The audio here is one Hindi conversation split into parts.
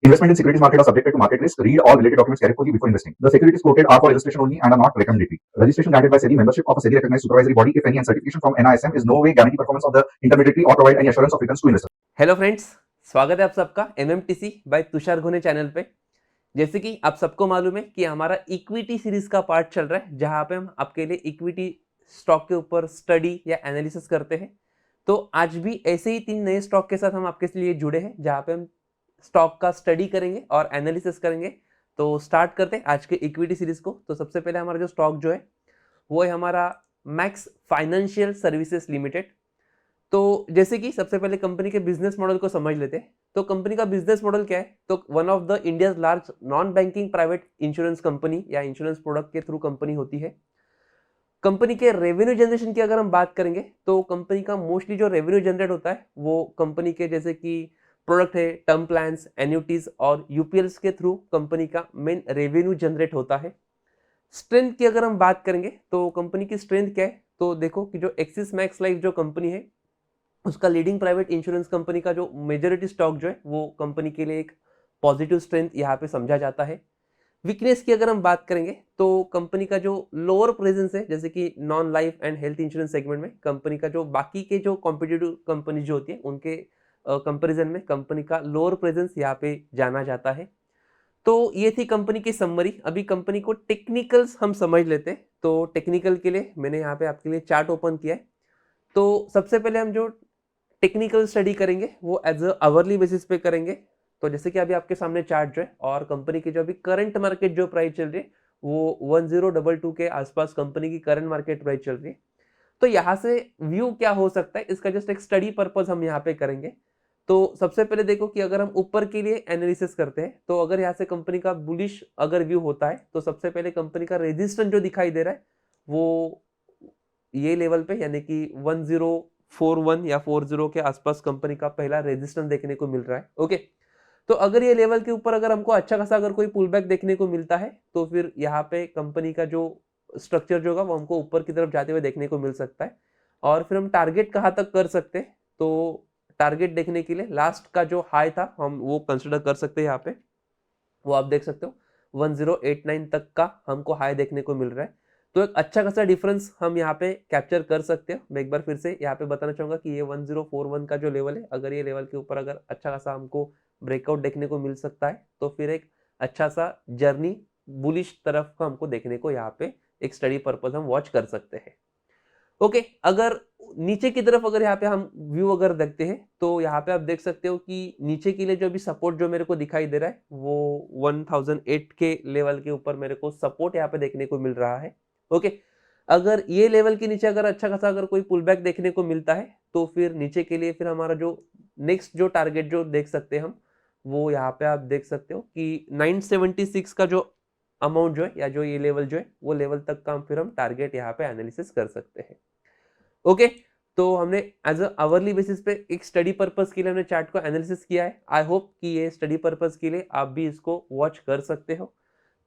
Investment in securities market are subjected to market risk. Read all related documents carefully before investing. The securities quoted are for illustration only and are not recommendatory. Registration granted by SEBI, membership of a SEBI recognized supervisory body, if any, and certification from NISM is no way guarantee performance of the intermediary or provide any assurance of returns to investors. Hello friends, स्वागत है आप सबका एमएमटीसी बाय तुषार घोने चैनल पे। जैसे कि आप सबको मालूम है कि हमारा इक्विटी सीरीज का पार्ट चल रहा है, जहां पे हम आपके लिए इक्विटी स्टॉक के ऊपर स्टडी या एनालिसिस करते हैं। तो आज भी ऐसे ही 3 नए स्टॉक के साथ हम आपके लिए जुड़े हैं, जहां पे हम स्टॉक का स्टडी करेंगे और एनालिसिस करेंगे। तो स्टार्ट करते हैं आज के इक्विटी सीरीज को। तो सबसे पहले हमारा जो स्टॉक जो है वो है हमारा मैक्स फाइनेंशियल सर्विसेज लिमिटेड। तो जैसे कि सबसे पहले कंपनी के बिजनेस मॉडल को समझ लेते हैं। तो कंपनी का बिजनेस मॉडल क्या है? तो one of the India's large non banking private insurance company या इंश्योरेंस प्रोडक्ट के थ्रू कंपनी होती है। कंपनी के रेवेन्यू जनरेशन की अगर हम बात करेंगे तो कंपनी का मोस्टली जो रेवेन्यू जनरेट होता है वो कंपनी के जैसे कि प्रोडक्ट है, टर्म प्लान्स, एन्युटीज और यूपीएल्स के थ्रू कंपनी का मेन रेवेन्यू जनरेट होता है। स्ट्रेंथ की अगर हम बात करेंगे तो कंपनी की स्ट्रेंथ क्या है? तो देखो कि जो एक्सिस मैक्स लाइफ जो कंपनी है उसका लीडिंग प्राइवेट इंश्योरेंस कंपनी का जो मेजॉरिटी स्टॉक जो है वो कंपनी के लिए एक पॉजिटिव स्ट्रेंथ यहाँ पे समझा जाता है। वीकनेस की अगर हम बात करेंगे तो कंपनी का जो लोअर प्रेजेंस है, जैसे कि non life and health insurance segment में कंपनी का जो बाकी के जो कॉम्पिटिटिव कंपनी जो होती है उनके कंपैरिजन में कंपनी का लोअर प्रेजेंस यहाँ पे जाना जाता है। तो ये थी कंपनी की समरी। अभी कंपनी को टेक्निकल्स हम समझ लेते हैं। तो टेक्निकल के लिए मैंने यहाँ पे आपके लिए चार्ट ओपन किया है। तो सबसे पहले हम जो टेक्निकल स्टडी करेंगे वो एज अ आवरली बेसिस पे करेंगे। तो जैसे कि अभी आपके सामने चार्ट जो है और कंपनी की जो अभी करंट मार्केट जो प्राइस चल रही है वो 1022 के आसपास कंपनी की करंट मार्केट प्राइस चल रही है। तो यहाँ से व्यू क्या हो सकता है इसका जस्ट एक स्टडी पर्पज हम यहाँ पे करेंगे। तो सबसे पहले देखो कि अगर हम ऊपर के लिए एनालिसिस करते हैं तो अगर यहाँ से कंपनी का बुलिश अगर व्यू होता है तो सबसे पहले कंपनी का रेजिस्टेंस जो दिखाई दे रहा है वो ये लेवल पे यानी कि 1041 या 40 के आसपास कंपनी का पहला रेजिस्टेंस देखने को मिल रहा है। ओके, तो अगर ये लेवल के ऊपर अगर हमको अच्छा खासा अगर कोई पुल बैक देखने को मिलता है तो फिर यहाँ पे कंपनी का जो स्ट्रक्चर जो होगा वो हमको ऊपर की तरफ जाते हुए देखने को मिल सकता है। और फिर हम टारगेट कहाँ तक कर सकते हैं? तो टारगेट देखने के लिए लास्ट का जो हाई था हम वो कंसिडर कर सकते हैं। यहाँ पे वो आप देख सकते हो 1089 तक का हमको हाई देखने को मिल रहा है। तो एक अच्छा खासा डिफरेंस हम यहाँ पे कैप्चर कर सकते हो। मैं एक बार फिर से यहाँ पे बताना चाहूंगा कि ये 1041 का जो लेवल है, अगर ये लेवल के ऊपर अगर अच्छा खासा हमको ब्रेकआउट देखने को मिल सकता है तो फिर एक अच्छा सा जर्नी बुलिश तरफ का हमको देखने को यहाँ पे एक स्टडी पर्पज हम वॉच कर सकते हैं। ओके, अगर नीचे की तरफ अगर यहाँ पे हम व्यू अगर देखते हैं तो यहाँ पे आप देख सकते हो कि नीचे के लिए जो भी सपोर्ट जो मेरे को दिखाई दे रहा है वो 1008 के लेवल के ऊपर मेरे को सपोर्ट यहाँ पे देखने को मिल रहा है। ओके, अगर ये लेवल के नीचे अगर अच्छा खासा अगर कोई पुल बैक देखने को मिलता है तो फिर नीचे के लिए फिर हमारा जो नेक्स्ट जो टारगेट जो देख सकते हैं हम वो यहाँ पे आप देख सकते हो कि 976 का जो अमाउंट जो है या जो ये लेवल जो है वो लेवल तक का फिर हम टारगेट यहाँ पे एनालिसिस कर सकते हैं। ओके, तो हमने एज अ आवरली बेसिस पे एक स्टडी पर्पस के लिए हमने चार्ट को एनालिसिस किया है। आई होप कि ये स्टडी पर्पस के लिए आप भी इसको वॉच कर सकते हो।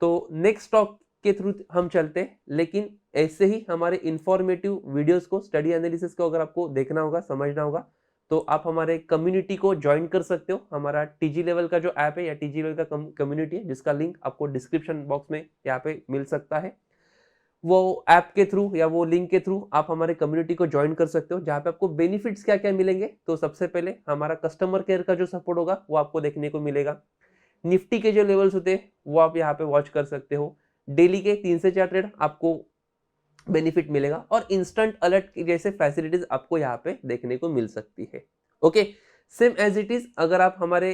तो नेक्स्ट स्टॉक के थ्रू हम चलते हैं, लेकिन ऐसे ही हमारे इंफॉर्मेटिव वीडियोस को, स्टडी एनालिसिस को अगर आपको देखना होगा, समझना होगा तो आप हमारे कम्युनिटी को ज्वाइन कर सकते हो। हमारा टीजी लेवल का जो ऐप है या टीजी लेवल का कम्युनिटी है जिसका लिंक आपको डिस्क्रिप्शन बॉक्स में यहाँ पे मिल सकता है। वो ऐप के थ्रू या वो लिंक के थ्रू आप हमारे कम्युनिटी को ज्वाइन कर सकते हो, जहां पे आपको बेनिफिट्स क्या क्या मिलेंगे। तो सबसे पहले हमारा कस्टमर केयर का जो सपोर्ट होगा वो आपको देखने को मिलेगा। निफ्टी के जो लेवल्स होते हैं वो आप यहाँ पे वॉच कर सकते हो। डेली के 3 से 4 ट्रेड आपको बेनिफिट मिलेगा और इंस्टेंट अलर्ट जैसे फैसिलिटीज आपको यहाँ पे देखने को मिल सकती है। Okay, same as it is अगर आप हमारे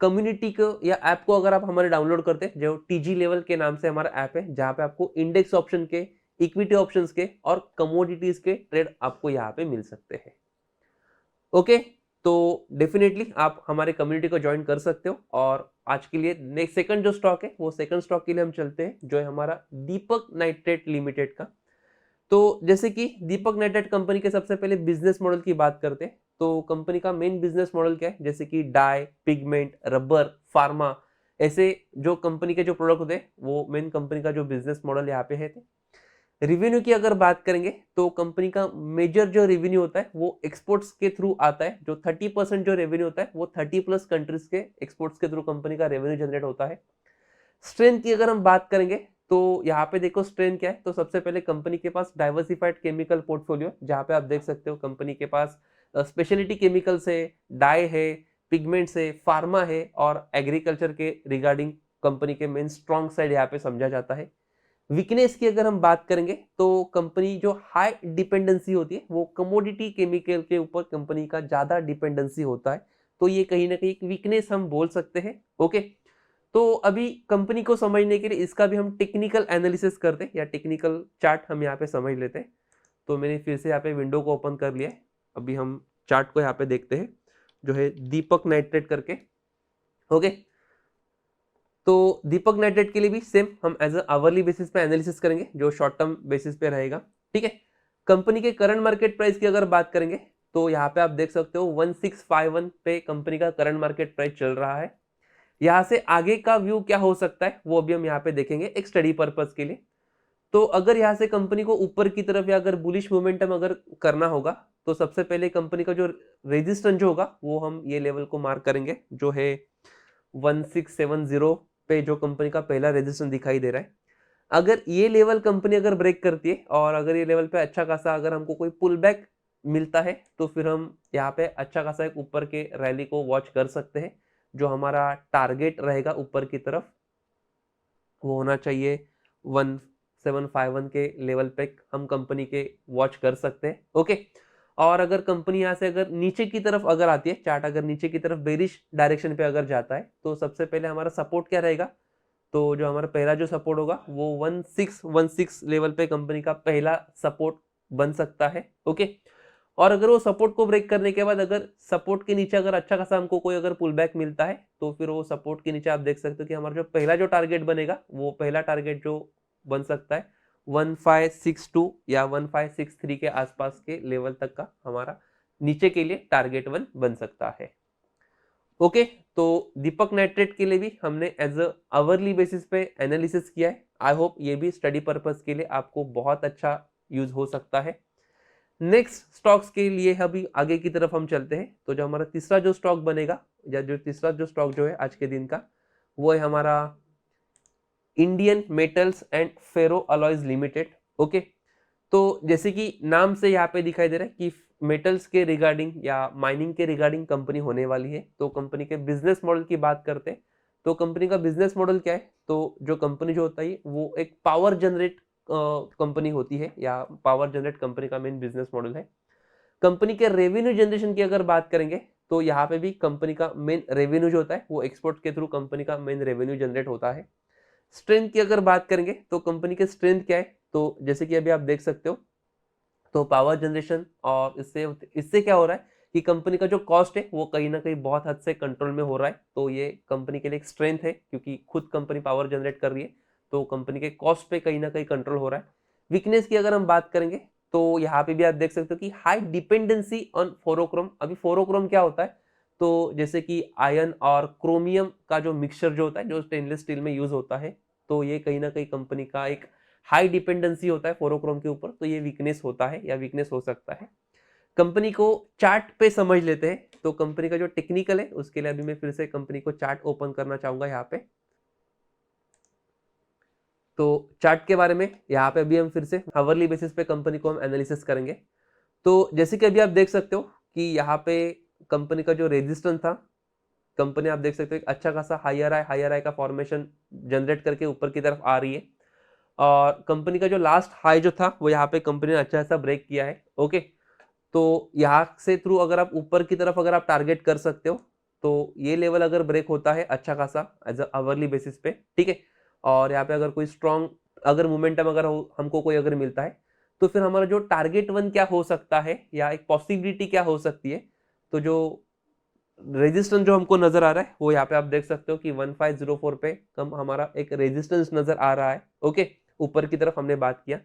कम्युनिटी को या ऐप को अगर आप हमारे डाउनलोड करते हैं, जो टीजी लेवल के नाम से हमारा ऐप है, जहां पे आपको इंडेक्स ऑप्शन के, इक्विटी ऑप्शंस के और कमोडिटीज के ट्रेड आपको यहाँ पे मिल सकते हैं। ओके, तो डेफिनेटली आप हमारे कम्युनिटी को ज्वाइन कर सकते हो। और आज के लिए नेक्स्ट सेकंड जो स्टॉक है वो सेकंड स्टॉक के लिए हम चलते हैं, जो है हमारा दीपक नाइट्रेट लिमिटेड का। तो जैसे कि दीपक नाइट्रेट कंपनी के सबसे पहले बिजनेस मॉडल की बात करते हैं तो कंपनी का मेन बिजनेस मॉडल क्या है? जैसे कि डाई, पिगमेंट, रबर, फार्मा, ऐसे जो कंपनी के जो प्रोडक्ट होते हैं वो मेन कंपनी का जो बिजनेस मॉडल यहाँ पे है। रिवेन्यू की अगर बात करेंगे तो कंपनी का मेजर जो रेवेन्यू होता है वो एक्सपोर्ट्स के थ्रू आता है। जो 30% जो रेवेन्यू होता है वो 30+ कंट्रीज के एक्सपोर्ट्स के थ्रू कंपनी का रेवेन्यू जनरेट होता है। स्ट्रेंथ की अगर हम बात करेंगे तो यहाँ पे देखो स्ट्रेंथ क्या है। तो सबसे पहले कंपनी के पास डाइवर्सिफाइड केमिकल पोर्टफोलियो, जहाँ पे आप देख सकते हो कंपनी के पास स्पेशलिटी केमिकल्स है, डाई है, पिगमेंट्स है, फार्मा है और एग्रीकल्चर के रिगार्डिंग कंपनी के मेन स्ट्रॉन्ग साइड यहाँ पे समझा जाता है। वीकनेस की अगर हम बात करेंगे तो कंपनी जो हाई डिपेंडेंसी होती है वो कमोडिटी केमिकल के ऊपर कंपनी का ज्यादा डिपेंडेंसी होता है। तो ये कहीं ना कहीं एक वीकनेस हम बोल सकते हैं। ओके, तो अभी कंपनी को समझने के लिए इसका भी हम टेक्निकल एनालिसिस करते हैं या टेक्निकल चार्ट हम यहाँ पे समझ लेते हैं। तो मैंने फिर से यहाँ पे विंडो को ओपन कर लिया है। अभी हम चार्ट को यहाँ पे देखते हैं जो है दीपक नाइट्रेट करके। ओके, तो दीपक नाइट्रेट के लिए भी सेम हम एज अ आवरली बेसिस पे एनालिसिस करेंगे जो शॉर्ट टर्म बेसिस पे रहेगा। ठीक है, कंपनी के करंट मार्केट प्राइस की अगर बात करेंगे तो यहाँ पे आप देख सकते हो 1651 पे कंपनी का करंट मार्केट प्राइस चल रहा है। यहाँ से आगे का व्यू क्या हो सकता है वो अभी हम यहाँ पे देखेंगे एक स्टडी पर्पज के लिए। तो अगर यहाँ से कंपनी को ऊपर की तरफ या अगर बुलिश मोमेंटम अगर करना होगा तो सबसे पहले कंपनी का जो रेजिस्टेंस जो होगा वो हम ये लेवल को मार्क करेंगे जो है 1670 पे जो कंपनी का पहला रेजिस्टेंस दिखाई दे रहा है। अगर ये लेवल कंपनी अगर ब्रेक करती है और अगर ये लेवल पे अच्छा खासा अगर हमको कोई पुल बैक मिलता है तो फिर हम यहाँ पे अच्छा खासा एक ऊपर के रैली को वॉच कर सकते हैं। जो हमारा टारगेट रहेगा ऊपर की तरफ वो होना चाहिए 1751 के लेवल पे हम कंपनी के वॉच कर सकते हैं। ओके, और अगर कंपनी यहाँ से अगर नीचे की तरफ अगर आती है, चार्ट अगर नीचे की तरफ बेरिश डायरेक्शन पे अगर जाता है तो सबसे पहले हमारा सपोर्ट क्या रहेगा। तो जो हमारा पहला जो सपोर्ट होगा वो 1616 लेवल पे कंपनी का पहला सपोर्ट बन सकता है। ओके, और अगर वो सपोर्ट को ब्रेक करने के बाद अगर सपोर्ट के नीचे अगर अच्छा खासा हमको कोई अगर पुल बैक मिलता है तो फिर वो सपोर्ट के नीचे आप देख सकते हो कि हमारा जो पहला जो टारगेट बनेगा वो पहला टारगेट जो बन सकता है 1562 या 1563 के आसपास के लेवल तक का हमारा नीचे के लिए टारगेट 1 बन सकता है। ओके, तो दीपक नाइट्रेट के लिए भी हमने एज अ आवरली बेसिस पे एनालिसिस किया है। आई होप ये भी स्टडी पर्पस के लिए आपको बहुत अच्छा यूज हो सकता है। नेक्स्ट स्टॉक्स के लिए अभी आगे की तरफ हम चलते हैं। तो जो हमारा तीसरा जो स्टॉक बनेगा या जो तीसरा जो स्टॉक जो है आज के दिन का वो है हमारा Indian metals and ferro alloys limited. Okay, तो जैसे कि नाम से यहाँ पे दिखाई दे रहा है कि मेटल्स के रिगार्डिंग या माइनिंग के रिगार्डिंग कंपनी होने वाली है। तो कंपनी के बिजनेस मॉडल की बात करते हैं तो कंपनी का बिजनेस मॉडल क्या है। तो जो कंपनी जो होता है वो एक पावर जनरेट कंपनी होती है या पावर जनरेट कंपनी का मेन बिजनेस मॉडल है। कंपनी के रेवेन्यू जनरेशन की अगर बात करेंगे तो यहाँ पे भी कंपनी का मेन रेवेन्यू जो होता है वो एक्सपोर्ट के थ्रू कंपनी का मेन रेवेन्यू जनरेट होता है। स्ट्रेंथ की अगर बात करेंगे तो कंपनी के स्ट्रेंथ क्या है। तो जैसे कि अभी आप देख सकते हो तो पावर जनरेशन और इससे इससे क्या हो रहा है कि कंपनी का जो कॉस्ट है वो कहीं ना कहीं बहुत हद से कंट्रोल में हो रहा है। तो ये कंपनी के लिए एक स्ट्रेंथ है क्योंकि खुद कंपनी पावर जनरेट कर रही है तो कंपनी के कॉस्ट पे कहीं ना कहीं कंट्रोल हो रहा है। वीकनेस की अगर हम बात करेंगे तो यहाँ पे भी आप देख सकते हो कि हाई डिपेंडेंसी ऑन फोरोक्रोम। अभी फोरोक्रोम क्या होता है तो जैसे कि आयरन और क्रोमियम का जो मिक्सचर जो होता है जो स्टेनलेस स्टील में यूज होता है तो ये कहीं ना कहीं कंपनी का एक हाई डिपेंडेंसी होता है फोरोक्रोम के ऊपर। तो ये वीकनेस होता है या वीकनेस हो सकता है। कंपनी को चार्ट पे समझ लेते हैं। तो कंपनी का जो टेक्निकल है उसके लिए अभी मैं फिर से कंपनी को चार्ट ओपन करना चाहूंगा यहाँ पे। तो चार्ट के बारे में यहाँ पे अभी हम फिर से हावरली बेसिस पे कंपनी को हम एनालिसिस करेंगे। तो जैसे कि अभी आप देख सकते हो कि यहाँ पे कंपनी का जो रेजिस्टेंस था, कंपनी आप देख सकते हो एक अच्छा खासा हायर आई का फॉर्मेशन जनरेट करके ऊपर की तरफ आ रही है। और कंपनी का जो लास्ट हाई जो था वो यहाँ पे कंपनी ने अच्छा सा ब्रेक किया है। ओके, तो यहाँ से थ्रू अगर आप ऊपर की तरफ अगर आप टारगेट कर सकते हो तो ये लेवल अगर ब्रेक होता है अच्छा खासा एज आवरली बेसिस पे, ठीक है, और यहाँ पे अगर कोई स्ट्रॉन्ग अगर मोमेंटम अगर हमको कोई अगर मिलता है तो फिर हमारा जो टारगेट 1 क्या हो सकता है या एक पॉसिबिलिटी क्या हो सकती है। तो जो रेजिस्टेंस जो हमको नजर आ रहा है वो यहाँ पे आप देख सकते हो कि 1504 पे कम हमारा एक रेजिस्टेंस नजर आ रहा है। ओके, ऊपर की तरफ हमने बात किया।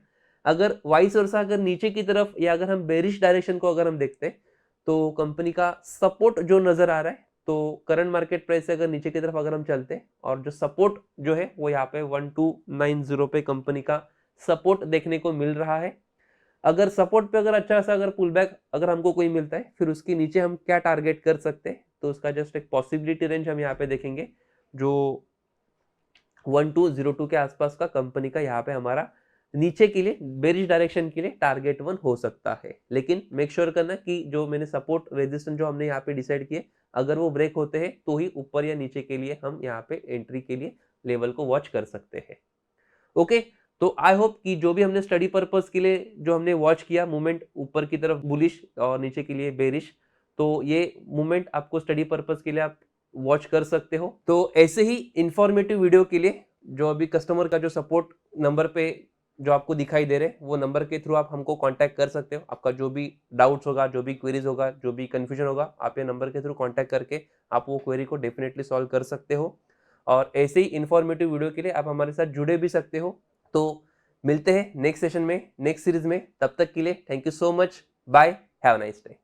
अगर वाइस वर्सा अगर नीचे की तरफ या अगर हम बेरिश डायरेक्शन को अगर हम देखते हैं तो कंपनी का सपोर्ट जो नजर आ रहा है तो करंट मार्केट प्राइस से अगर नीचे की तरफ अगर हम चलते हैं और जो सपोर्ट जो है वो यहाँ पे 1290 पे कंपनी का सपोर्ट देखने को मिल रहा है। अगर सपोर्ट पे अगर अच्छा सा अगर पुल बैक अगर हमको कोई मिलता है, फिर उसके नीचे हम क्या टारगेट कर सकते हैं, तो उसका जस्ट एक पॉसिबिलिटी रेंज हम यहाँ पे देखेंगे जो 1202 के आसपास का कंपनी का यहाँ पे हमारा नीचे के लिए बेरिश डायरेक्शन के लिए टारगेट 1 हो सकता है। लेकिन मेक श्योर करना कि जो मैंने सपोर्ट रेजिस्टेंस जो हमने यहाँ पे डिसाइड किए, अगर वो ब्रेक होते हैं तो ही ऊपर या नीचे के लिए हम यहाँ पे एंट्री के लिए लेवल को वॉच कर सकते हैं। ओके, तो आई होप कि जो भी हमने स्टडी पर्पस के लिए जो हमने वॉच किया मूवमेंट ऊपर की तरफ बुलिश और नीचे के लिए बेरिश, तो ये मूवमेंट आपको स्टडी पर्पस के लिए आप वॉच कर सकते हो। तो ऐसे ही इंफॉर्मेटिव वीडियो के लिए जो अभी कस्टमर का जो सपोर्ट नंबर पे जो आपको दिखाई दे रहे हैं, वो नंबर के थ्रू आप हमको कांटेक्ट कर सकते हो। आपका जो भी डाउट्स होगा, जो भी क्वेरीज होगा, जो भी कंफ्यूजन होगा, आप ये नंबर के थ्रू कांटेक्ट करके आप वो क्वेरी को डेफिनेटली सॉल्व कर सकते हो। और ऐसे ही इंफॉर्मेटिव वीडियो के लिए आप हमारे साथ जुड़े भी सकते हो। तो मिलते हैं नेक्स्ट सेशन में, नेक्स्ट सीरीज में। तब तक के लिए thank you so much, bye, have a nice day.